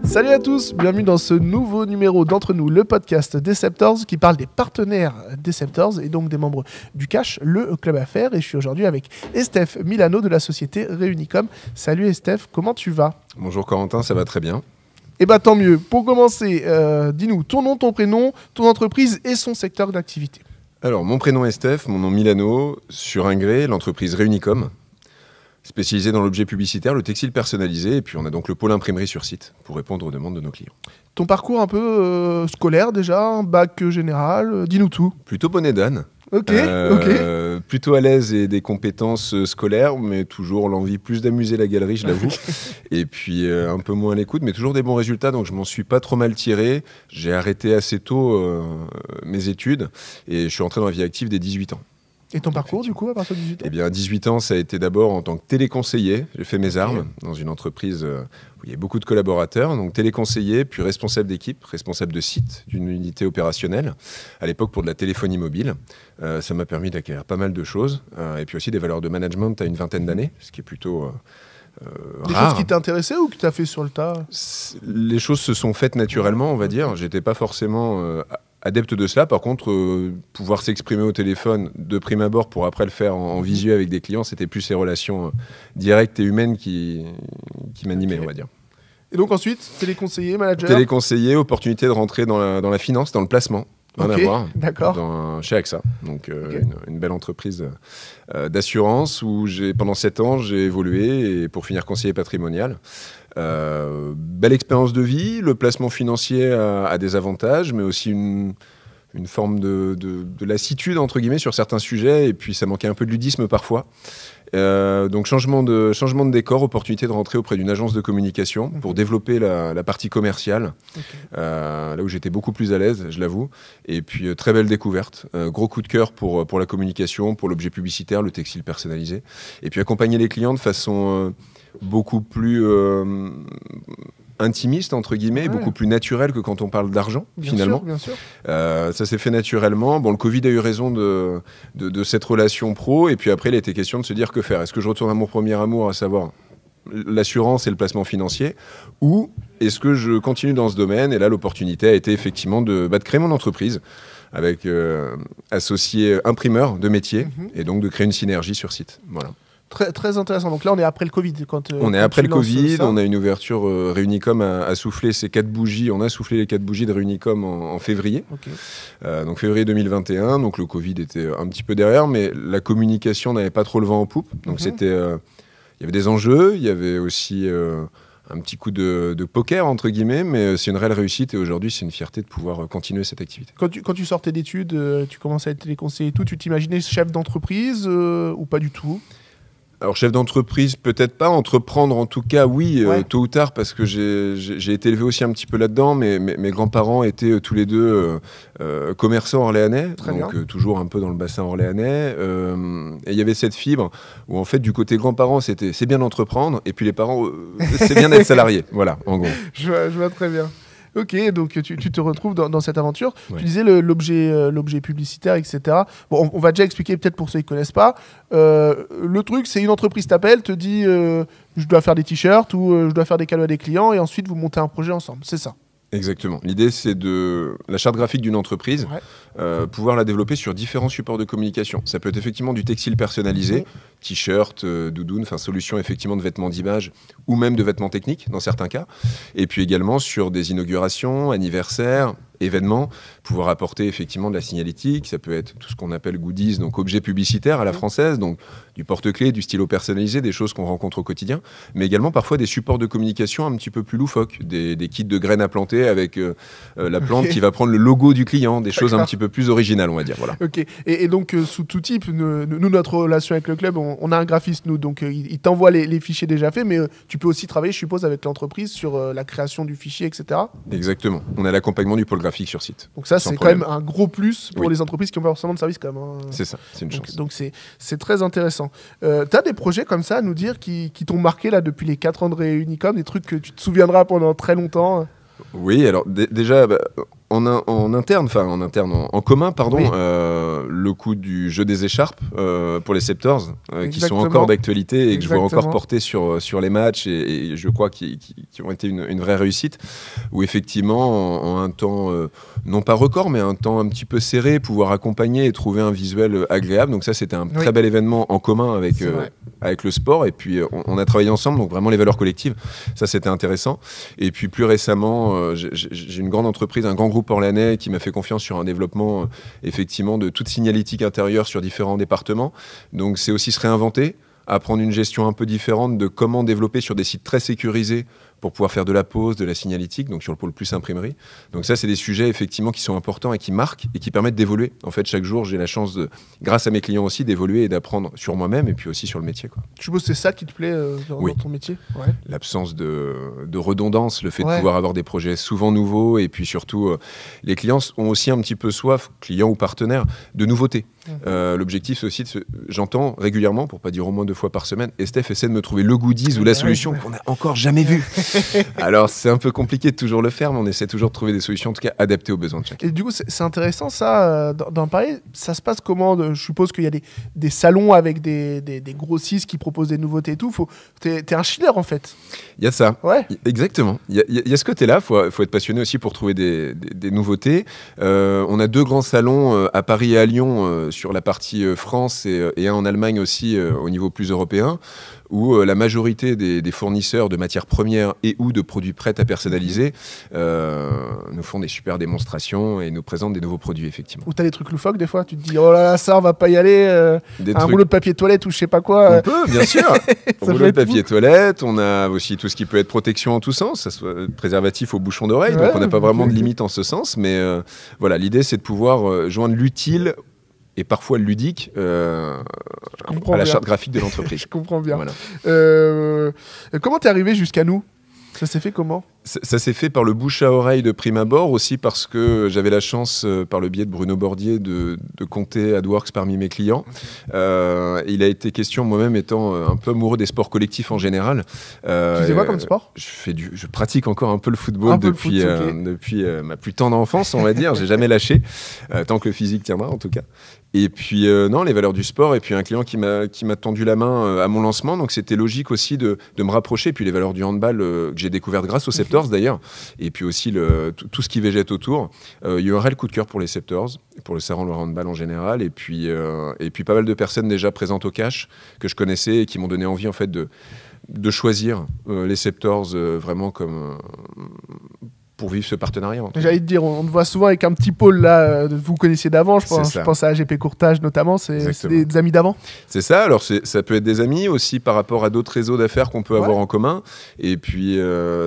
Salut à tous, bienvenue dans ce nouveau numéro d'Entre nous, le podcast Deceptors qui parle des partenaires Deceptors et donc des membres du Cash, le club à faire. Et je suis aujourd'hui avec Estef Milano de la société Réunicom. Salut Estef, comment tu vas ? Bonjour Corentin, ça va très bien. Eh bien tant mieux. Pour commencer, dis-nous ton nom, ton prénom, ton entreprise et son secteur d'activité. Alors, mon prénom est Steph, mon nom Milano, sur Ingré, l'entreprise Réunicom, spécialisée dans l'objet publicitaire, le textile personnalisé, et puis on a donc le pôle imprimerie sur site pour répondre aux demandes de nos clients. Ton parcours un peu scolaire déjà, un bac général, dis-nous tout. Plutôt bonnet d'âne. Ok. Plutôt à l'aise et des compétences scolaires, mais toujours l'envie plus d'amuser la galerie, je l'avoue. Et puis un peu moins à l'écoute, mais toujours des bons résultats, donc je m'en suis pas trop mal tiré. J'ai arrêté assez tôt mes études et je suis entré dans la vie active dès 18 ans. Et ton parcours, du coup, à partir de 18 ans ? Eh bien, à 18 ans, ça a été d'abord en tant que téléconseiller. J'ai fait mes armes dans une entreprise où il y a beaucoup de collaborateurs. Donc, téléconseiller, puis responsable d'équipe, responsable de site d'une unité opérationnelle. À l'époque, pour de la téléphonie mobile. Ça m'a permis d'acquérir pas mal de choses. Et puis aussi des valeurs de management à une vingtaine d'années, ce qui est plutôt Des rare. choses qui t'intéressaient ou que tu as fait sur le tas ? Les choses se sont faites naturellement, on va dire. J'étais pas forcément adepte de cela. Par contre, pouvoir s'exprimer au téléphone de prime abord pour après le faire en visio avec des clients, c'était plus ces relations directes et humaines qui m'animaient, on va dire. Et donc ensuite, téléconseiller, manager ? Téléconseiller, opportunité de rentrer dans la finance, dans le placement. Rien à voir. D'accord. Chez AXA, donc une belle entreprise d'assurance où pendant 7 ans, j'ai évolué et pour finir conseiller patrimonial. Belle expérience de vie, le placement financier a des avantages, mais aussi une forme de lassitude, entre guillemets, sur certains sujets, et puis ça manquait un peu de ludisme parfois. Donc changement de décor, opportunité de rentrer auprès d'une agence de communication pour développer la partie commerciale, là où j'étais beaucoup plus à l'aise, je l'avoue. Et puis très belle découverte, gros coup de cœur pour la communication, pour l'objet publicitaire, le textile personnalisé. Et puis accompagner les clients de façon beaucoup plus intimiste, entre guillemets, beaucoup plus naturel que quand on parle d'argent, finalement. Bien sûr. Ça s'est fait naturellement. Bon, le Covid a eu raison de cette relation pro, et puis après, il a été question de se dire que faire. Est-ce que je retourne à mon premier amour, à savoir l'assurance et le placement financier, ou est-ce que je continue dans ce domaine ? Et là, l'opportunité a été effectivement de créer mon entreprise avec associé imprimeur de métier, et donc de créer une synergie sur site. Voilà. Très, très intéressant. Donc là, on est après le Covid. On est après le Covid, on a une ouverture. Réunicom a soufflé ses 4 bougies. On a soufflé les 4 bougies de Réunicom en février. Donc février 2021. Donc le Covid était un petit peu derrière, mais la communication n'avait pas trop le vent en poupe. Donc il y avait des enjeux, il y avait aussi un petit coup de poker, entre guillemets, mais c'est une réelle réussite et aujourd'hui, c'est une fierté de pouvoir continuer cette activité. Quand tu sortais d'études, tu commençais à être téléconseiller et tout, tu t'imaginais chef d'entreprise ou pas du tout ? Alors, chef d'entreprise, peut-être pas. Entreprendre, en tout cas, oui, tôt ou tard, parce que j'ai été élevé aussi un petit peu là-dedans. Mais mes grands-parents étaient tous les deux commerçants orléanais, toujours un peu dans le bassin orléanais. Et il y avait cette fibre où, en fait, du côté grands-parents, c'est bien d'entreprendre. Et puis les parents, c'est bien d'être salarié. Voilà, en gros. Je vois très bien. Ok, donc tu te retrouves dans cette aventure. Tu disais l'objet publicitaire, etc. Bon, on va déjà expliquer peut-être pour ceux qui ne connaissent pas. Le truc, c'est une entreprise t'appelle, te dit je dois faire des t-shirts ou je dois faire des cadeaux à des clients et ensuite vous montez un projet ensemble. C'est ça. Exactement. L'idée, c'est la charte graphique d'une entreprise, pouvoir la développer sur différents supports de communication. Ça peut être effectivement du textile personnalisé, t-shirt, doudoune, solution effectivement de vêtements d'image ou même de vêtements techniques dans certains cas. Et puis également sur des inaugurations, anniversaires, événements, pouvoir apporter effectivement de la signalétique. Ça peut être tout ce qu'on appelle goodies, donc objets publicitaires à la française, donc du porte-clés, du stylo personnalisé, des choses qu'on rencontre au quotidien, mais également parfois des supports de communication un petit peu plus loufoques, des kits de graines à planter avec la plante qui va prendre le logo du client, des choses un petit peu plus originales, on va dire. Voilà. Ok. Et donc sous tout type, nous, notre relation avec le club, on a un graphiste, nous, donc il t'envoie les fichiers déjà faits, mais tu peux aussi travailler, je suppose, avec l'entreprise sur la création du fichier, etc. Exactement. On a l'accompagnement du pôle graphique sur site. Donc ça, c'est quand même un gros plus pour les entreprises qui n'ont pas forcément de service quand même. Hein. C'est ça, c'est une chance. Donc c'est très intéressant. Tu as des projets comme ça à nous dire qui t'ont marqué là depuis les 4 ans de Réunicom, des trucs que tu te souviendras pendant très longtemps? Oui, alors déjà, en interne, en commun, pardon, Oui. le coût du jeu des écharpes pour les Septors, qui sont Exactement. encore d'actualité et que je vois Exactement. encore porter sur les matchs et je crois qui ont été une vraie réussite, où effectivement, en un temps, non pas record, mais un temps un petit peu serré, pouvoir accompagner et trouver un visuel agréable. Donc ça, c'était un très bel événement en commun avec le sport. Et puis, on a travaillé ensemble, donc vraiment les valeurs collectives. Ça, c'était intéressant. Et puis, plus récemment, j'ai une grande entreprise, un grand groupe orléanais qui m'a fait confiance sur un développement effectivement de toute signalétique intérieure sur différents départements. Donc c'est aussi se réinventer, apprendre une gestion un peu différente de comment développer sur des sites très sécurisés pour pouvoir faire de la pose, de la signalétique, donc sur le pôle plus imprimerie. Donc ça, c'est des sujets effectivement qui sont importants et qui marquent et qui permettent d'évoluer. En fait, chaque jour, j'ai la chance, grâce à mes clients aussi, d'évoluer et d'apprendre sur moi-même et puis aussi sur le métier, quoi. Je suppose que c'est ça qui te plaît dans ton métier. L'absence de redondance, le fait de Ouais. pouvoir avoir des projets souvent nouveaux et puis surtout, les clients ont aussi un petit peu soif, clients ou partenaires, de nouveautés. L'objectif, c'est aussi, j'entends régulièrement, pour pas dire au moins 2 fois par semaine, et Steph essaie de me trouver le goodies ou la solution qu'on n'a encore jamais vue. Alors, c'est un peu compliqué de toujours le faire, mais on essaie toujours de trouver des solutions, en tout cas adaptées aux besoins de chacun. Et du coup, c'est intéressant ça, d'en parler. Ça se passe comment Je suppose qu'il y a des salons avec des grossistes qui proposent des nouveautés et tout. T'es un chiller en fait. Il y a ça. Ouais. Exactement. Il y a ce côté-là. Faut être passionné aussi pour trouver des nouveautés. On a 2 grands salons à Paris et à Lyon sur la partie France et un en Allemagne aussi au niveau plus européen, où la majorité des fournisseurs de matières premières et ou de produits prêts à personnaliser nous font des super démonstrations et nous présentent des nouveaux produits, effectivement. Ou t'as des trucs loufoques des fois, tu te dis oh là là, ça on va pas y aller, un rouleau de papier toilette ou je sais pas quoi. On peut, bien sûr. Rouleau de papier toilette, on a aussi tout ce qui peut être protection en tous sens, ça soit préservatif au bouchon d'oreille, donc on n'a pas vraiment de limite en ce sens, mais voilà, l'idée c'est de pouvoir joindre l'utile et parfois le ludique à la charte graphique de l'entreprise. Je comprends bien. Voilà. Comment t'es arrivé jusqu'à nous ? Ça s'est fait comment ? Ça s'est fait par le bouche à oreille de prime abord, aussi parce que j'avais la chance, par le biais de Bruno Bordier, de compter AdWorks parmi mes clients. Il a été question, moi-même étant un peu amoureux des sports collectifs en général. Tu faisais quoi comme sport ? Je pratique encore un peu le football depuis ma plus tendre enfance, on va dire. J'ai jamais lâché, tant que le physique tiendra en tout cas. Et puis, non, les valeurs du sport, et puis un client qui m'a tendu la main à mon lancement, donc c'était logique aussi de me rapprocher, puis les valeurs du handball que j'ai découvertes grâce aux Septors d'ailleurs, et puis aussi tout ce qui végète autour. Il y a eu un réel coup de cœur pour les Septors, pour le Saran-Loire handball en général, et puis pas mal de personnes déjà présentes au cash que je connaissais et qui m'ont donné envie en fait de choisir les Septors vraiment comme... pour vivre ce partenariat. J'allais te dire, on te voit souvent avec un petit pôle là, vous connaissiez d'avant, je pense à AGP Courtage notamment, c'est des amis d'avant. C'est ça, alors ça peut être des amis aussi par rapport à d'autres réseaux d'affaires qu'on peut avoir en commun, et puis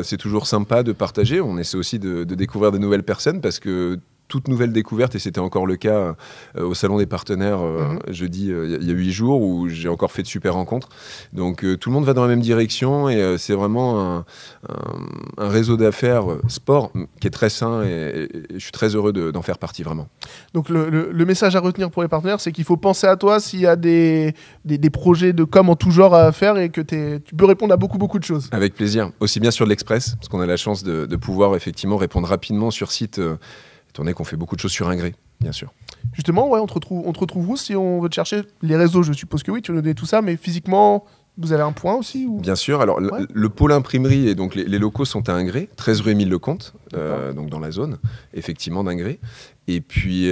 c'est toujours sympa de partager, on essaie aussi de découvrir de nouvelles personnes, parce que toute nouvelle découverte, et c'était encore le cas au Salon des partenaires jeudi, il y a 8 jours, où j'ai encore fait de super rencontres. Donc tout le monde va dans la même direction, et c'est vraiment un réseau d'affaires sport qui est très sain, et je suis très heureux d'en faire partie vraiment. Donc le message à retenir pour les partenaires, c'est qu'il faut penser à toi s'il y a des projets de com en tout genre à faire, et que tu peux répondre à beaucoup de choses. Avec plaisir, aussi bien sur de l'express, parce qu'on a la chance de pouvoir effectivement répondre rapidement sur site, étant donné qu'on fait beaucoup de choses sur un gré, bien sûr. Justement, on te retrouve où si on veut te chercher ? Les réseaux, je suppose que oui, tu nous donnes tout ça, mais physiquement, vous avez un point aussi ou... Bien sûr, alors le pôle imprimerie, et donc les locaux sont à Ingré, 13 rue Émile Lecomte, donc dans la zone, effectivement d'Ingré. Et puis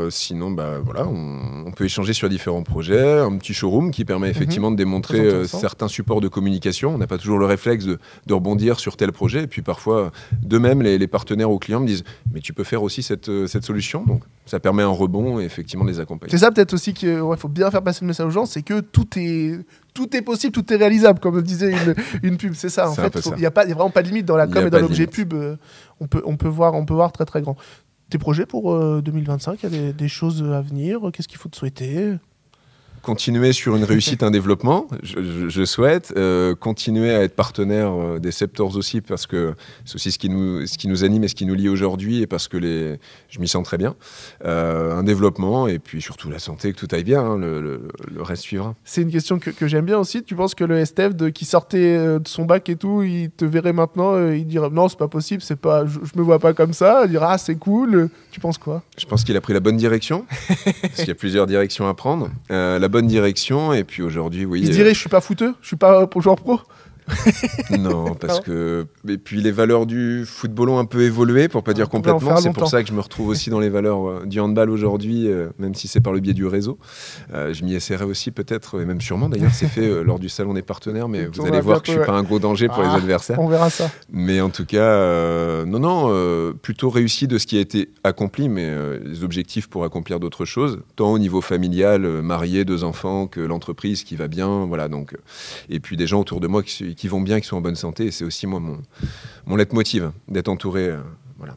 sinon, voilà, on peut échanger sur différents projets, un petit showroom qui permet effectivement de démontrer certains supports de communication. On n'a pas toujours le réflexe de rebondir sur tel projet. Et puis parfois, d'eux-mêmes, les partenaires ou clients me disent « mais tu peux faire aussi cette solution ». Donc ça permet un rebond et effectivement de les accompagner. C'est ça peut-être aussi qu'il faut bien faire passer le message aux gens, c'est que tout est possible, tout est réalisable, comme disait une pub. C'est ça, en fait. Il n'y a vraiment pas de limite dans la com et dans l'objet pub. On peut voir très très grand. Tes projets pour 2025, il y a des choses à venir, qu'est-ce qu'il faut te souhaiter ? continuer sur une réussite, un développement, je souhaite. Continuer à être partenaire des Septors aussi, parce que c'est aussi ce qui nous anime et ce qui nous lie aujourd'hui, et parce que je m'y sens très bien. Un développement, et puis surtout la santé, que tout aille bien, hein, le reste suivra. C'est une question que j'aime bien aussi. Tu penses que le STF qui sortait de son bac et tout, il te verrait maintenant, il dirait non, c'est pas possible, je me vois pas comme ça, il dirait ah, c'est cool. Tu penses quoi? Je pense qu'il a pris la bonne direction, parce qu'il y a plusieurs directions à prendre. La bonne direction, et puis aujourd'hui, oui. Il se dirait je suis pas footeux, je suis pas joueur pro. Non, parce que... Et puis les valeurs du football ont un peu évolué, pour pas dire complètement. C'est pour ça que je me retrouve aussi dans les valeurs du handball aujourd'hui, même si c'est par le biais du réseau. Je m'y essaierai aussi peut-être, et même sûrement d'ailleurs, c'est fait lors du salon des partenaires, mais vous allez voir que je suis pas un gros danger pour les adversaires. On verra ça. Mais en tout cas, plutôt réussi de ce qui a été accompli, mais les objectifs pour accomplir d'autres choses, tant au niveau familial, marié, 2 enfants, que l'entreprise qui va bien, voilà. Donc, et puis des gens autour de moi qui vont bien, qui sont en bonne santé, et c'est aussi moi mon leitmotiv, d'être entouré. Voilà.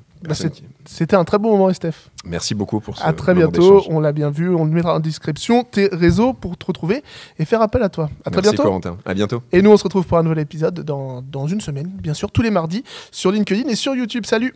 C'était un très bon moment, Steph. Merci beaucoup pour ce À très moment bientôt, d'échange. on l'a bien vu, on le mettra en description, tes réseaux pour te retrouver et faire appel à toi. À très bientôt. Merci Corentin, à bientôt. Et nous on se retrouve pour un nouvel épisode dans une semaine, bien sûr, tous les mardis, sur LinkedIn et sur YouTube. Salut!